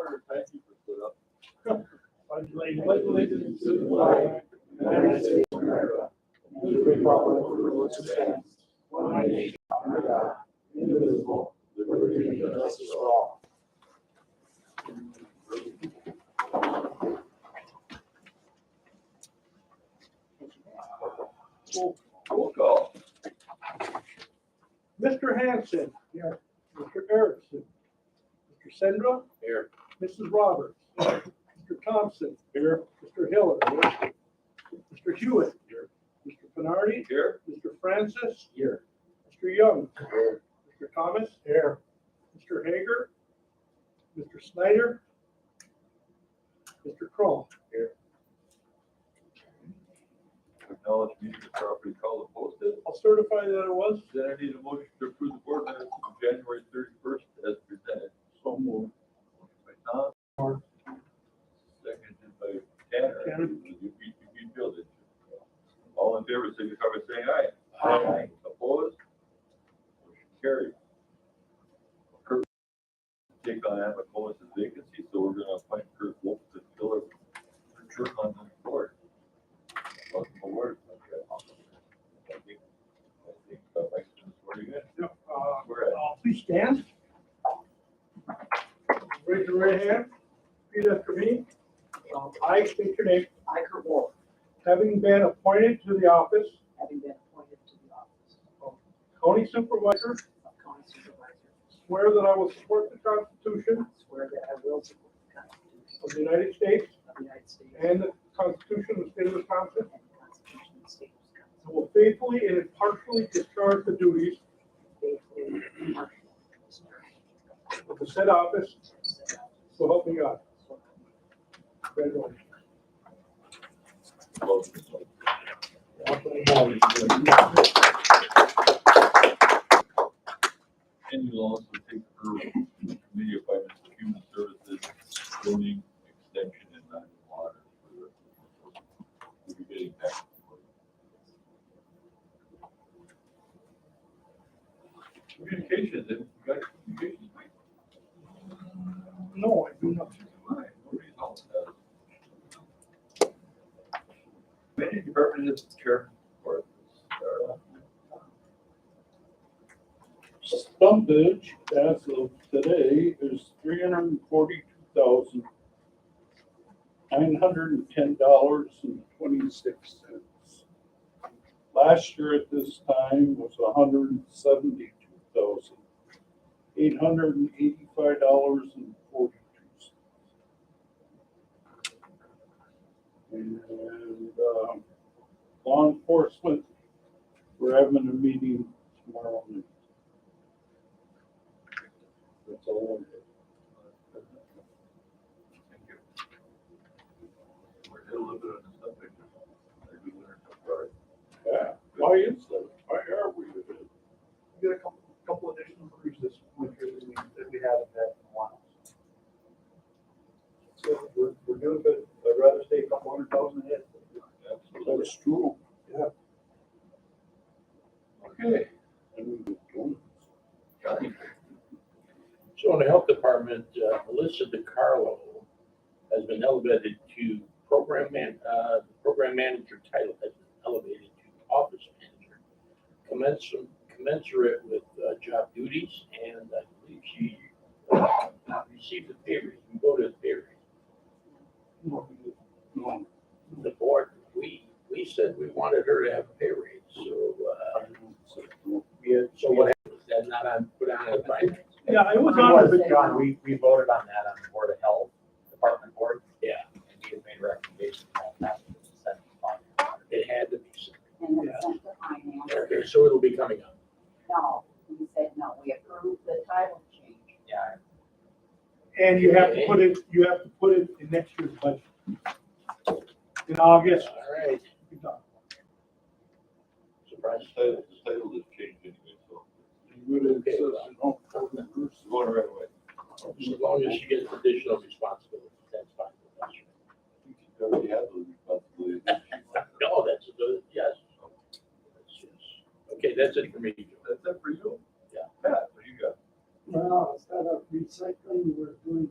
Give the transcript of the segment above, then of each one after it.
Thank you for put up. Pledge allegiance to the flag of the United States of America, and to the republic for which it stands, one nation, under God, indivisible, with liberty and justice for all. Roll call. Mr. Hanson. Here. Mr. Erickson. Mr. Sendra. Here. Mrs. Roberts. Mr. Thompson. Here. Mr. Hiller. Here. Mr. Hewitt. Here. Mr. Pinardi. Here. Mr. Francis. Here. Mr. Young. Here. Mr. Thomas. Here. Mr. Hager. Mr. Snyder. Mr. Crum. Here. Acknowledge meeting is properly called and posted. I'll certify that it was. Then I need a motion to approve the board minutes of January 31st as presented. So moved. Motion by Tom. Seconded by Tanner. Tanner. You beat Bill, didn't you? All in favor, signify by saying aye. Aye. Opposed? Motion carried. Kurt take on Anna Cohen's vacancy, so we're gonna appoint Kurt Wolf to fill her term on the board. Welcome aboard. Mike's been swearing in. We're at. Please stand. Raise your right hand. Repeat after me. I state your name. I, Kurt Wolf, Having been appointed to the office having been appointed to the office of County Supervisor, of County Supervisor, swear that I will support the Constitution swear that I will support the Constitution of the United States of the United States and the Constitution of the State of Wisconsin, and the Constitution of the State of Wisconsin, and will faithfully and impartially discharge the duties faithfully and impartially discharge of the said office, the said office. so help me God. So help me God. Congratulations. Any laws will take her committee appointments to human services, zoning, extension, and non-water. We'll be getting back. Communications, have you got communications? No, I do not. Many department is chair for Stumpage as of today is $342,910.26. Last year at this time was $172,885.42. And law enforcement, we're having a meeting tomorrow night. That's all. Thank you. We're still a little bit on the subject. Maybe we're sorry. Yeah, why is that? Why are we doing it? We got a couple additional crews this winter that we haven't had in a while. So we're doing good. I'd rather stay a couple $100,000 ahead. Absolutely. That's true. Yeah. Okay. And we do doing Johnny. So in the health department, Melissa DiCarlo has been elevated to program manager title has been elevated to office manager, commensurate with job duties, and I believe she received a pay raise. We voted a pay raise. No. The board, we said we wanted her to have a pay raise. So so what happened? Was that not put on as finance? Yeah, it was It on. was, but John, we voted on that on the Board of Health Department Board. Yeah. And we had made recommendations on that. It had to be. And then sent to finance. Okay, so it'll be coming up. No, we said no, we approved the title change. Yeah, And you have to put it in next year's budget. In August. All right. You're done. Surprise. The title is changed anyway, so Good, it says, you know, it's going right away. As long as she gets additional responsibility, that's fine. That's right. She already has those responsibilities. No, that's a good, yes. Okay, that's it for me. That's it for you? Yeah. Pat, what do you got? Well, instead of recycling, we're doing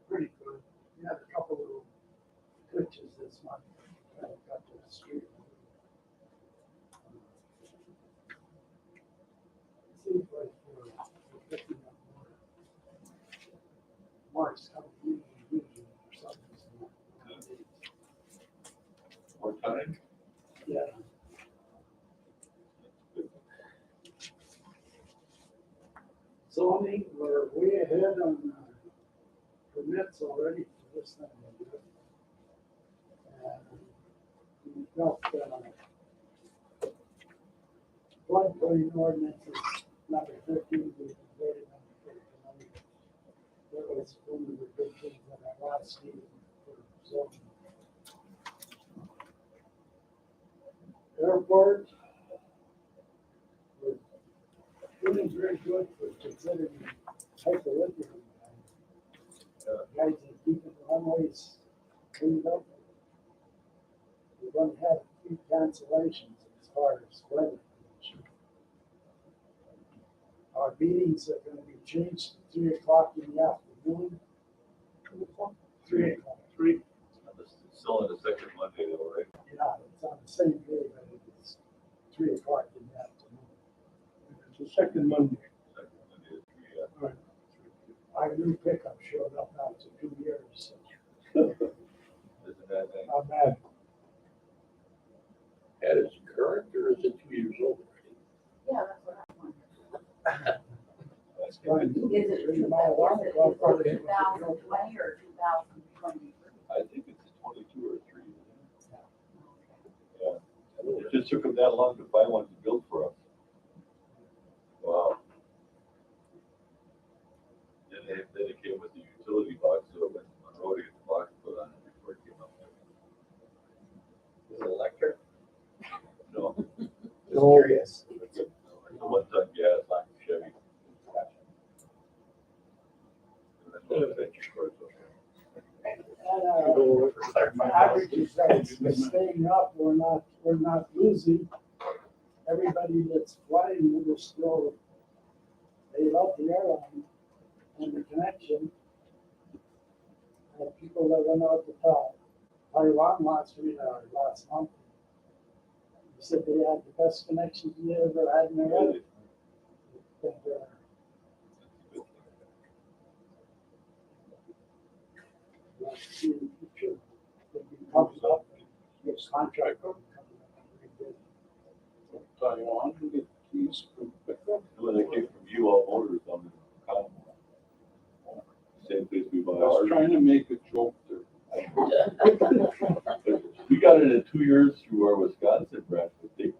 pretty March 17th usually or something. More time? Yeah. Zoning, we're way ahead on permits already for this time of year. And we've got floodplain ordinances, number 13, we voted on for tonight. That was one of the big things that I last meeting for zoning. Airport. We're doing very good for considering type of living. Guys are keeping the runways cleaned up. We're going to have a few cancellations as far as weather conditions. Our meetings are going to be changed to 3 o'clock in the afternoon. 3 o'clock. Still on the second Monday though, right? Yeah, it's on the same day, but it's 3 o'clock in the afternoon. It's the second Monday. Second Monday at 3, Our new pickup showed up after 2 years. So Isn't that thing? I'm mad. That is current or is it 2 years old already? Yeah, that's what I'm wondering. That's Right. good. Is it 2020 or 2023? I think it's 22 or 3. Yeah. It just took them that long to find one to build for us. Wow. Then it came with the utility box, so it went on the road to get the box put on it before it came up. Is it electric? No, Just curious. it's a one-ton gas on Chevy. And then the adventure cars, Average is that it's staying up, we're not losing. Everybody that's flying, we're still, they love the airline and the connection. And people that went out to Taiwan last month, they said they had the best connection they ever had in their life. And, let's see in the future, if it comes up, this contract coming up, very good. Taiwan, we get keys from pickup. When they came from UL Motors on the Convo. Same place we I buy was ours. trying to make a joke there. We got it in 2 years through our Wisconsin branch, but the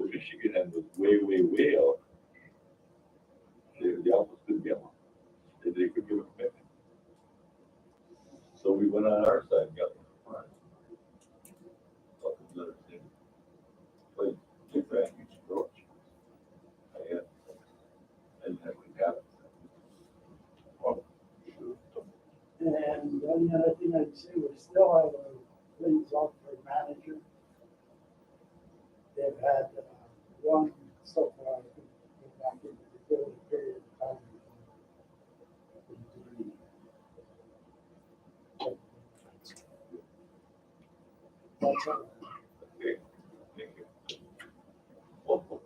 Michigan end was way out. They almost couldn't get one. They could give a commitment. So we went on our side and got one. Welcome to the same place. Big branch, huge approach. And that would happen. And the only other thing I'd say, we still have our things out for manager. They've had one so far, I think, back into the early period of time. That's all. Okay, thank you. Welcome.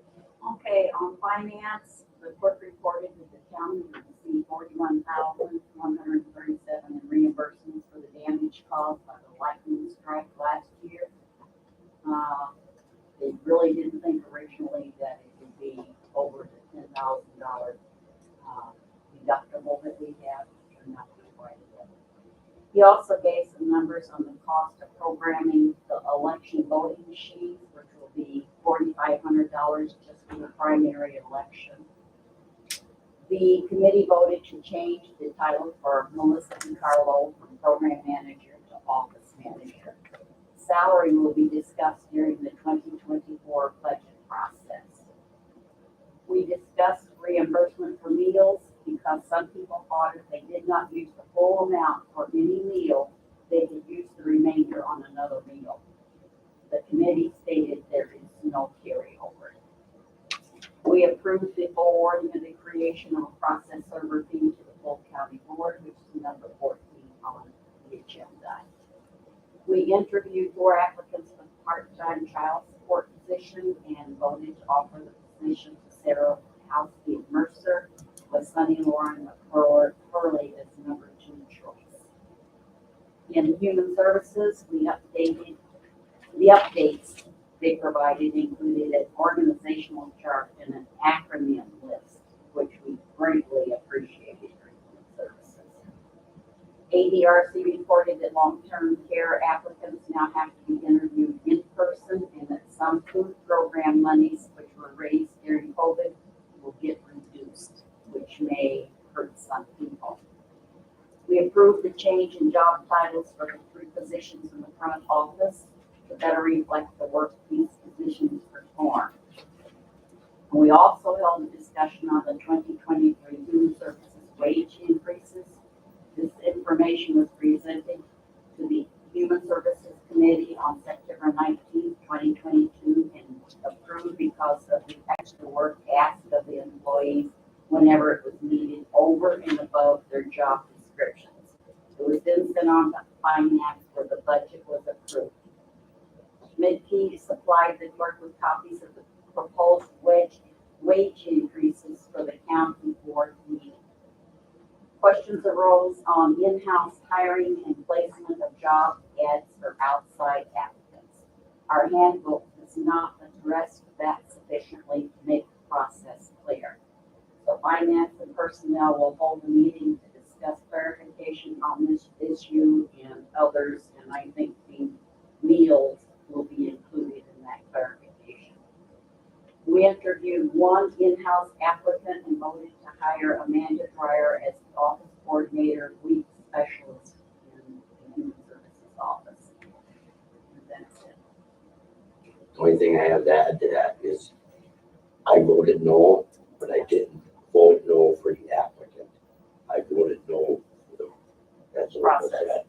Okay, on finance, the clerk reported that the county received 41,137 in reimbursements for the damage caused by the lightning strike last year. They really didn't think originally that it would be over the $10,000 deductible that we have. Turned out to be quite a bit. He also gave some numbers on the cost of programming the election voting machines, which will be $4,500 just for the primary election. The committee voted to change the title for Melissa DiCarlo from program manager to office manager. Salary will be discussed during the 2024 budget process. We discussed reimbursement for meals because some people thought if they did not use the full amount for any meal, they could use the remainder on another meal. The committee stated there is no carryover. We approved the forwarding of the creation of a process server fee to the full county board, which is number 14 on the agenda. We interviewed 4 applicants for the part-time child support position and voted to offer the position to Sarah Howsky Mercer with Sunny Lauren Hurley as number In human services, we updated, the updates they provided included an organizational chart and an acronym list, which we greatly appreciated for human services. ADRC reported that long-term care applicants now have to be interviewed in person and that some food program monies which were raised during COVID will get reduced, which may hurt some people. We approved the change in job titles for the 3 positions in the front office to better reflect the work these positions perform. And we also held a discussion on the 2023 human services wage increases. This information was presented to the Human Services Committee on September 19, 2022, and approved because of the extra work asked of the employees whenever it was needed over and above their job descriptions. It was then sent on to finance where the budget was approved. Midkey supplied the clerk with copies of the proposed wage increases for the county board meeting. Questions arose on in-house hiring and placement of job ads for outside applicants. Our handbook does not address that sufficiently to make the process clear. So finance and personnel will hold a meeting to discuss clarification on this issue and others, and I think the meals will be included in that clarification. We interviewed 1 in-house applicant and voted to hire Amanda Dreyer as the office coordinator, week specialist in the Human Services office. And that's it. The only thing I have to add to that is I voted no, but I didn't vote no for the applicant. I voted no for the, that's what was that,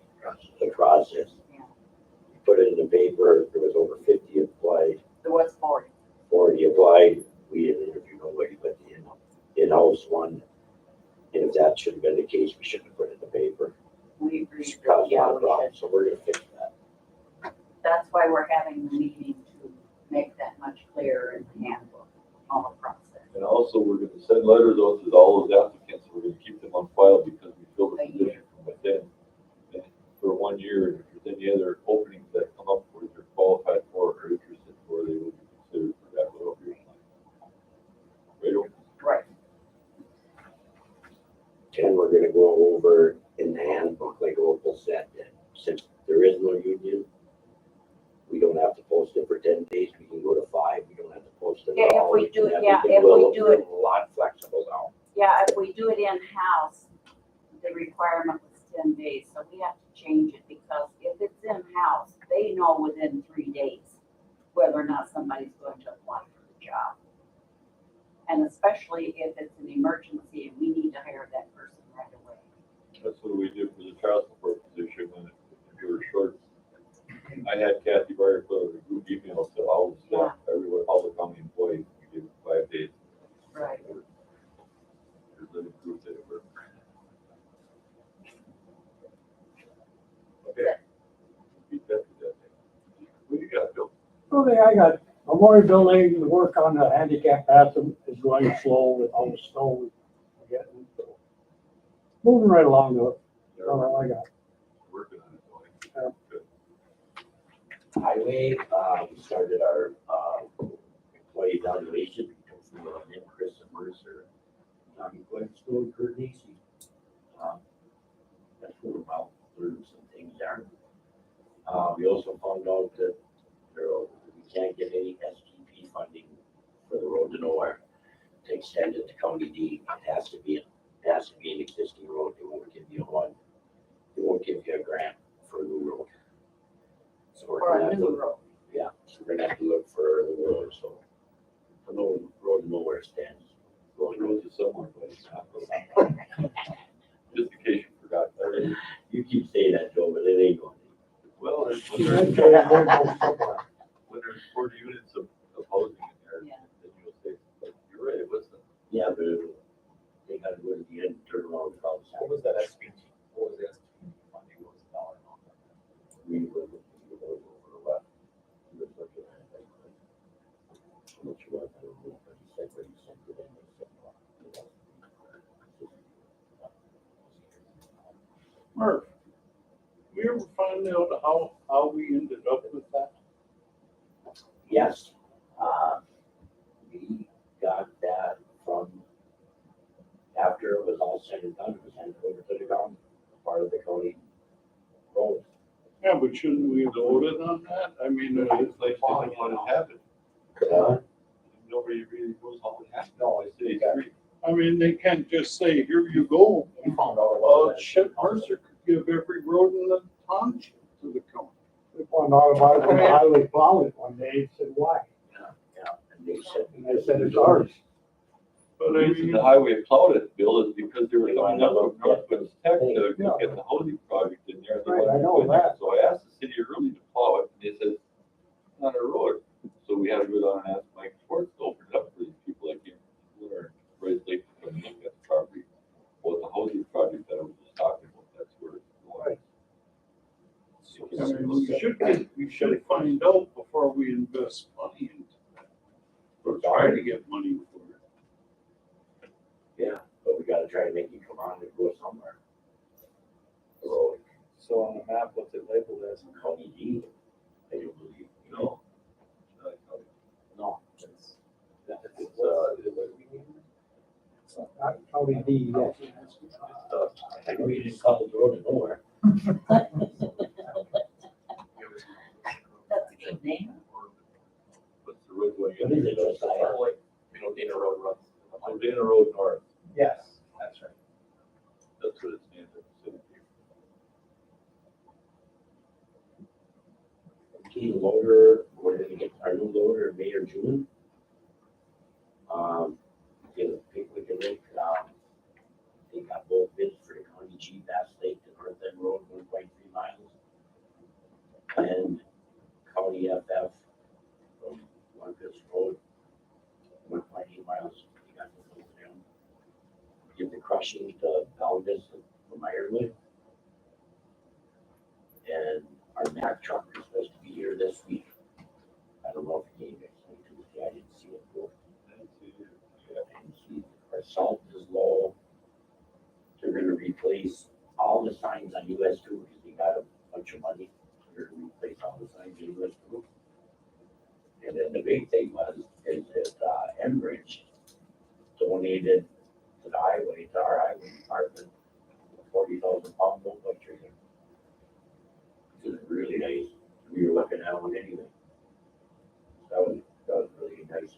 the process. Yeah. You put it in the paper, there was over 50 applied, There was 40. 40 applied. We didn't interview nobody but the in-house one. And if that should have been the case, we shouldn't have put it in the paper. We agreed It's that, caused a yeah, lot of we problems, should. so we're gonna fix that. That's why we're having the meeting to make that much clearer in the handbook on the process. And also, we're gonna send letters out to all those applicants, we're gonna keep them on file because we fill the A year. position from within. And for 1 year, and if there's any other openings that come up where they're qualified for or interested for, they will be considered for that little period of time. Right, over. Right. And we're gonna go over in the handbook, like Opal said, that since there is no union, we don't have to post it for 10 days, we can go to 5, we don't have to post it Yeah, at if all. we do it- can have- yeah, can if go we a- do it- A lot flexible now. Yeah, if we do it in-house, the requirement was 10 days, so we have to change it because if it's in-house, they know within 3 days whether or not somebody's going to apply for the job. And especially if it's an emergency and we need to hire that person right away. That's what we did for the child support position when we were short. I had Kathy Breyer put a group email to all the staff, everyone, all the county employees, we gave them 5 days. Right. There's little proof that it worked. Okay. Beat that to death. What do you got, Bill? Okay, I got Memorial Building, the work on the handicap bathroom is going slow with all the snow we're getting. So moving right along though, that's all I got. Working on it, Tony. Good. Highway, we started our, employee evaluation, from Lynn, Chris and Mercer, Tommy Glenstow, and Kurt Nacy. That's where we're about learning some things there. We also found out that we can't get any STP funding for the road to nowhere to extend it to county D. It has to be an existing road. They won't give you one. They won't give you a grant for a new road. So we're For gonna a have new to, road. yeah, so we're gonna have to look for a new road, so. The road to nowhere stands. Road goes to someone, but it's not. Just in case you forgot. You keep saying that, Joe, but it ain't going. Well, there's, Eventually, we're going somewhere. when there's 40 units of housing in there, Yeah. then you'll say, but you're right, it was the. Yeah, but they gotta go to the end, turn around, and cross. What was that SBT? What was the SBT funding? What was the dollar amount? We were over the left. He was looking at it. How much you want, I don't know, but he said, but he sent it in, he said, well, you know. Murph, we you ever find out how we ended up with that? Yes, we got that from, after it was all said and done, it was handed over to the county, part of the county road. Yeah, but shouldn't we have voted on that? I mean, It's like, what had happened. Nobody really knows how it happened. No, I say three. I mean, they can't just say, here you go. We found out Well, about shit, Mercer could give every road in the township to the county. We found out about it when the highway plowed it one day, said why? Yeah, and they said. And they said it's ours. But The I reason mean, the highway plowed it, Bill, is because they were coming up from Northwest Tech to Yeah. get the housing project in there. They Right, I wanted to know put it in. that. So I asked the city early to plow it, and they said, it's not a road. So we had to go down and ask Mike Schwartz to open it up for these people like him, who are Red Lake, to come look at the property. Well, the housing project that I was just talking about, that's where it's going. I mean, we should find out before we invest money into that. We're trying to get money for it. Yeah, but we gotta try to make it come on and go somewhere. The road, So on the map, what's it labeled as? county D, I do believe, you know, No. It's, Not County D, yes. I know you didn't call it the road to nowhere. That's a good name. What's the road going What in? is it, Josiah? you know, Dana Road runs. So Dana Road North, Yes, that's right. that's what it's named. Key loader, we're gonna get our new loader in May or June. Get a Pickwick and Rick, they got both bids for the county G Bass Lake to North End Road, 1.3 miles. And county FF from Lucas Road, 1.8 miles. We got to go down. Get the crushing to Valdez from Ironwood. And our Mack truck is supposed to be here this week. I don't know if it came next week, Tuesday, I didn't see it go. And our salt is low. They're gonna replace all the signs on US two, because we got a bunch of money. They're gonna replace all the signs in US two. And then the big thing is that, Enbridge donated to the highway, to our highway department, 40,000 pound load by trailer. It's really nice. We were looking at one anyway. That was really nice.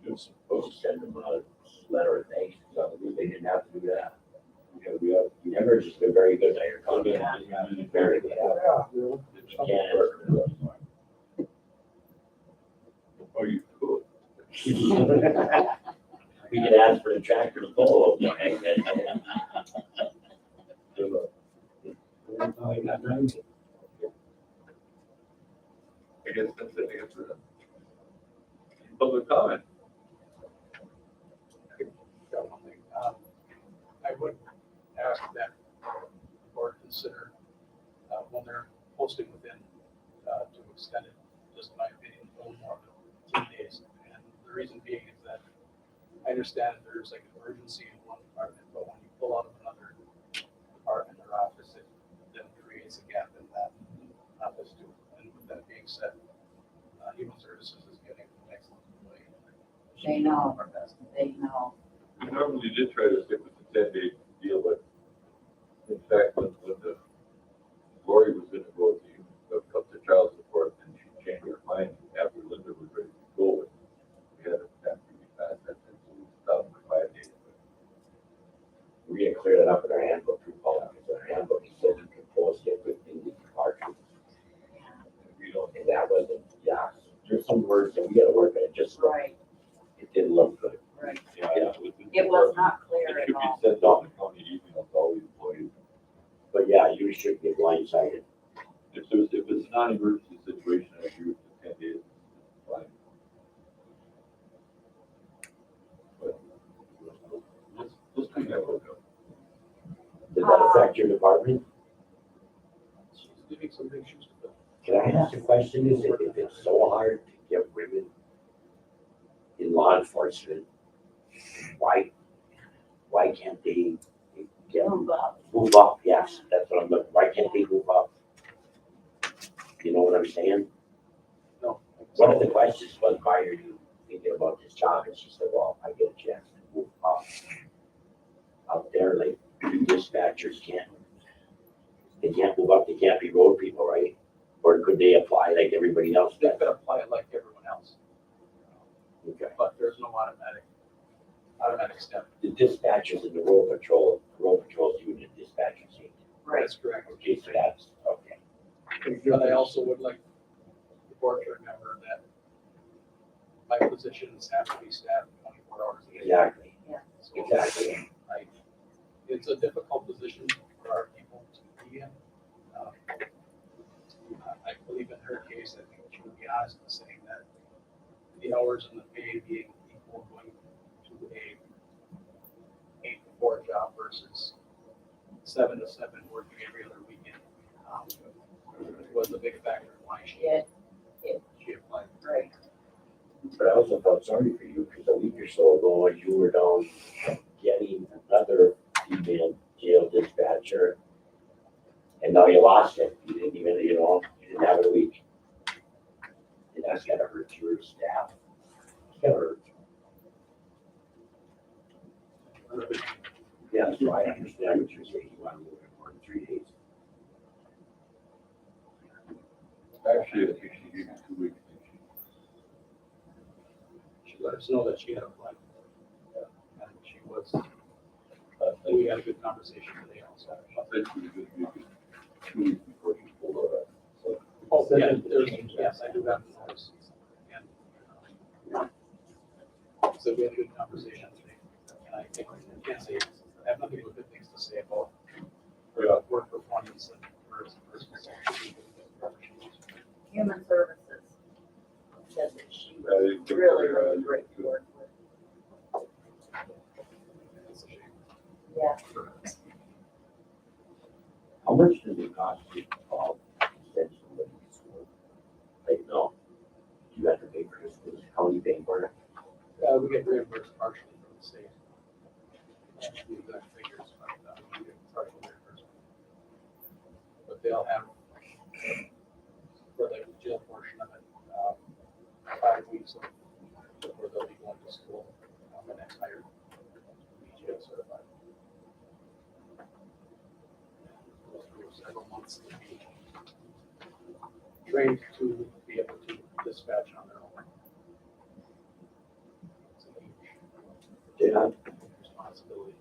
You're supposed to send them a letter of thanks, so they didn't have to do that. We never just been very good at your content. Very good. Yeah. Canada. Oh, you cool. We could ask for the tractor to pull over. I guess that's it, I guess we're done. Public comment. I would ask that the board consider, when they're posting within, to extend it, just in my opinion, a little more than 10 days. And the reason being is that I understand there's like an urgency in one department, but when you pull out of another department or office, it then creates a gap in that office too. And with that being said, Human Services is getting an excellent employee. They know, they know. We normally did try to stick with the 10-day deal, but in fact, when the Lori was gonna go to up to child support, and she changed her mind after Linda was ready to go. We had a after we passed that, so we stopped for 5 days. We had cleared it up in our handbook, through Paul, because our handbook, he said you could post it within the departure. We don't, And that wasn't, yeah, there's some words that we gotta work at, just, Right, it didn't look good. right. yeah. It was not clear It at should be all. sent out to county emails to all the employees. But yeah, you should get blindsided. If it's a non-emergency situation, I agree with the 10 days, it's fine. But let's do that one. Did that affect your department? She's leaving some big shoes to fill. Can I ask a question? Is it, if it's so hard to get women in law enforcement, why can't they get Move up. Move up, yes, that's what I'm looking, why can't they move up? You know what I'm saying? No. One of the questions was, why are you thinking about this job? And she said, well, I get a chance to move up. Out there, like, dispatchers can't, they can't move up, they can't be road people, right? Or could they apply like everybody else They does? could apply it like everyone else, Okay. but there's no automatic step. The dispatchers in the road patrols unit dispatchers. That's correct. Okay, so that's, okay. But I also would like the board to remember that my positions have to be staffed 24 hours a day. Exactly, So exactly. it's a difficult position for our people to be in. I believe in her case, I think she would be honest in saying that the hours and the pay being equal going to a 8 to 4 job versus 7 to 7 working every other weekend was a big factor in why she applied. Right. But I also felt sorry for you because a week or so ago, you were down getting another female jail dispatcher. And now you lost it. You didn't even, you didn't have it a week. And that's gotta hurt your staff. It's gotta hurt. Yeah, so I understand what you're saying. You want to move it more than 3 days. Actually, I think she gave me 2 weeks. She let us know that she had applied. And she was, we had a good conversation today also. I said she was gonna be good 2 weeks before she pulled out. So, Oh, yeah, yes, I do have the notice. And, so we had a good conversation today. And I think, I can't say, I have nothing but good things to say about her work performance and her as a person. Human Services said that she I was think really, they're, really great to work with. It's a shame. Yeah. How much does it cost to send somebody to school? Like, no, you have to pay for this, does the county pay for it? We get reimbursed partially from the state. The exact figures, but we get partial reimbursement. But they'll have, for the jail portion of it, 5 weeks of, where they'll be going to school on the next hire. Be jail certified. Go through several months to be trained to be able to dispatch on their own. It's a huge Yeah. responsibility.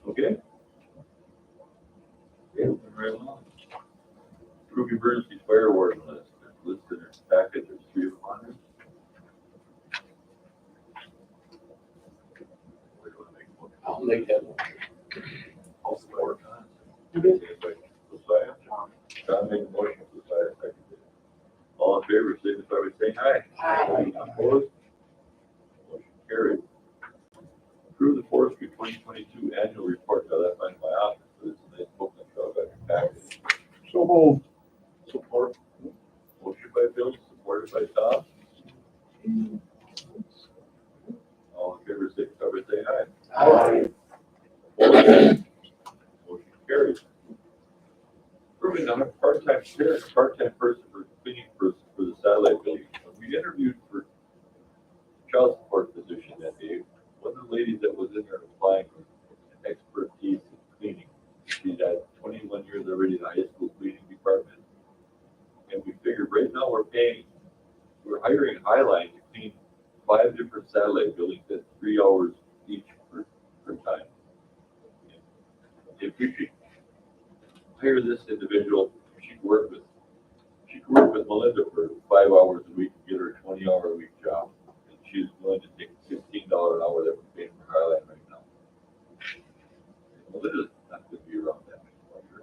Okay. Yeah, moving right along. Approve emergency fire warden list. It's listed in your packet. There's 3 of them on there. We don't make one. I'll make that one. I'll support. Josiah? John made the motion, Josiah seconded it. All in favor, signify by saying aye. Aye. Opposed? Motion carried. Approve the forestry 2022 annual report. Now that's in my office, but it's a nice book that goes back in package. So moved. Support. Motion by Bill, supported by Tom. All in favor, signify by saying aye. Aye. Opposed? Motion carried. Approving a part-time sheriff, part-time person for cleaning for the satellite building. When we interviewed for child support position that day, one of the ladies that was in there applying for expertise in cleaning. She had 21 years already in the high school cleaning department. And we figured right now we're hiring Highline to clean 5 different satellite buildings at 3 hours each per time. If we could hire this individual, she could work with Melinda for 5 hours a week and get her a 20-hour-a-week job. And she's willing to take $15 an hour that we're paying for Highline right now. Melinda's not going to be around that much longer.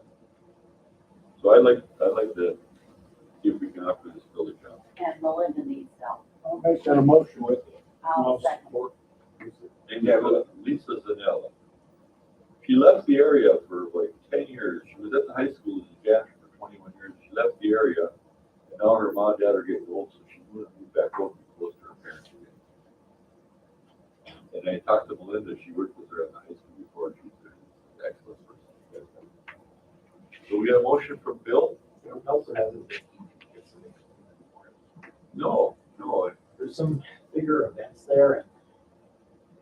So I'd like to see if we can offer this building job. And Melinda needs help. I'll make that a motion with. I'll second. And Lisa Zanella. She left the area for like 10 years. She was at the high school in Jasper for 21 years. She left the area, and now her mom and dad are getting old, so she moved back home to be close to her parents again. And I talked to Melinda, she worked with her at the high school before, and she's an excellent person. So we got a motion from Bill? Nelson hasn't been. No, There's some bigger events there and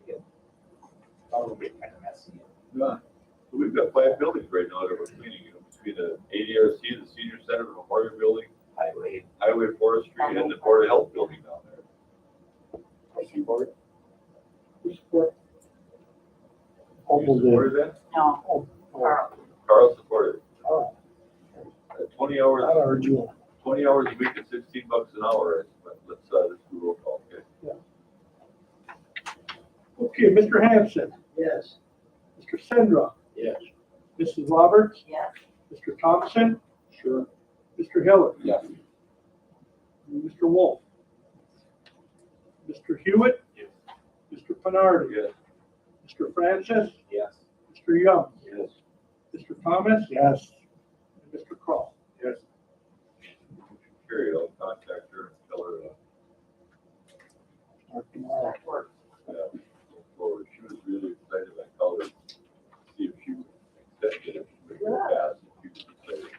they get probably kind of messy. so we've got 5 buildings right now that we're cleaning, between the ADRC, the senior center, the memorial building, highway forestry, and the board of health building down there. Who's for? You Almost supported that? No, Oh, Carl, Carl supported. all 20 right. hours, That are you. 20 hours a week at $16 an hour. Let's do roll call, okay? Okay, Mr. Hanson, Yes. Mr. Sendra, Yes. Mrs. Roberts, yes, Mr. Thompson, Sure. Mr. Hiller, Yes. and Mr. Wolf. Mr. Hewitt, Yes. Mr. Penardi, Yes. Mr. Francis, Yes. Mr. Young, Yes. Mr. Thomas. Yes. And Mr. Cross. Yes. Carry, I'll contact her and tell her, Start tomorrow. that works. look forward. She was really excited. I called her, to see if she would accept it, if she would go fast, if she was excited.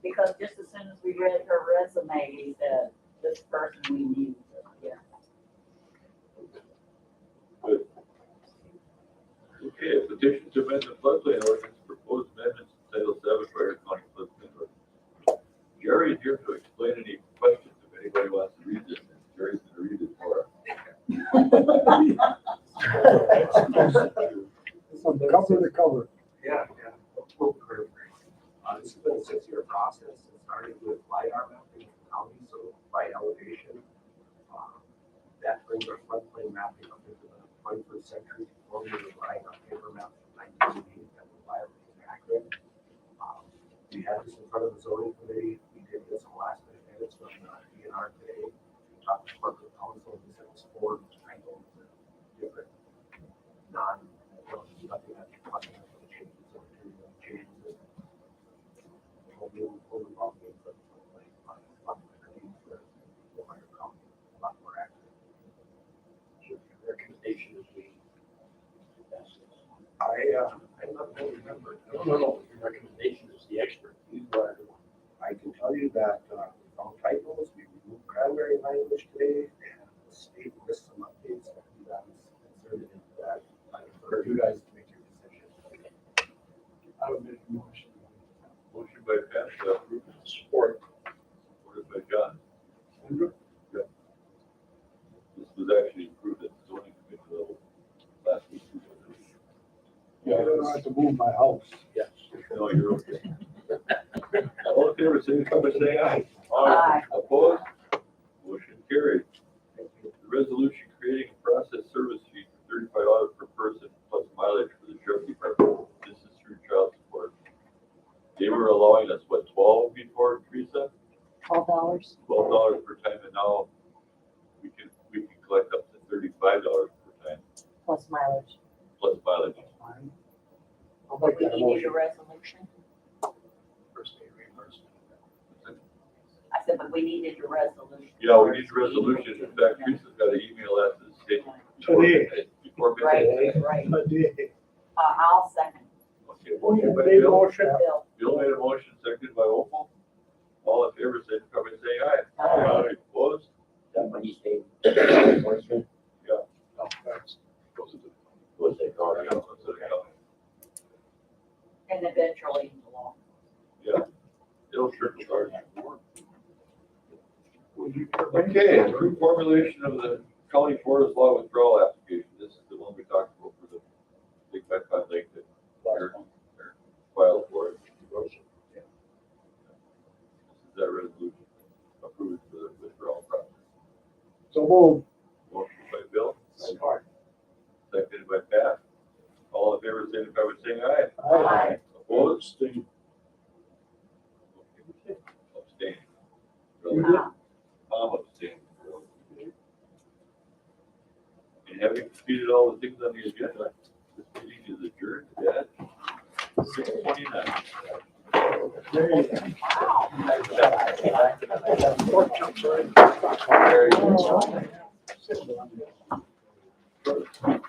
Because just as soon as we read her resume, we said, this person we need, yeah. Good. Okay, petition to amend the floodplain ordinance, proposed amendments to Title 7 Fire County floodplain ordinance. Jerry is here to explain any questions if anybody wants to read this. Jerry's going to read it for us. From cover to cover. Yeah. This has been a 6-year process. It started with LiDAR mapping in the county, so by elevation. That brings our floodplain mapping up into the 21st century. Before we were relying on paper maps from 1980 that were reliable and accurate. We had this in front of the zoning committee. We did this on last minute edits from the DNR today. We talked to Park Council, we said it was 4 items, different nothing that's talking about the changes. So we're doing the changes. We'll be fully involved in the floodplain, a lot more accurate. So your recommendation is we pass this. I don't remember. No, your recommendation is the expert. You are the one. I can tell you that we found typos, we removed cranberry language today, and the state lists some updates that you guys inserted into that. For you guys to make your decision. I would make a motion. Motion by Pat, approved, Support. supported by John. This was actually approved at the zoning committee level last week. Yeah, I don't have to move my house. Yes. No, you're okay. All in favor, signify by saying aye. Aye. Opposed? Motion carried. The resolution creating a process service fee for $35 per person plus mileage for the sheriff department. This is through child support. They were allowing us, what, 12 before, Teresa? $12. $12 per time, and now we can collect up to $35 per time Plus mileage. plus mileage. I'll make We that a needed a motion. resolution. First day reimbursement. I said, but we needed a resolution. Yeah, we need a resolution. In fact, Teresa's got an email that to the state. Today. Before Right, midnight. right. Today. I'll second. Okay, motion by Made Bill. motion. Bill. Bill made a motion, seconded by Opal. All in favor, signify by saying aye. Aye. Opposed? That when you say enforcement, No, that's, goes into the. was it Oh, called? yeah, that's what it counts. And eventually into law. Yeah. It'll trickle down. Okay, approved formulation of the county forest law withdrawal application. This is the one we talked about for the big backpack lake that they're filed for it. This is that resolution approved for the withdrawal process. So move. Motion by Bill, Support. seconded by Pat. All in favor, signify by saying aye. Aye. Opposed? Abstain. Tom abstained. And having completed all the things on the agenda, this meeting is adjourned at 6:29. Wow. Pork chops, right? All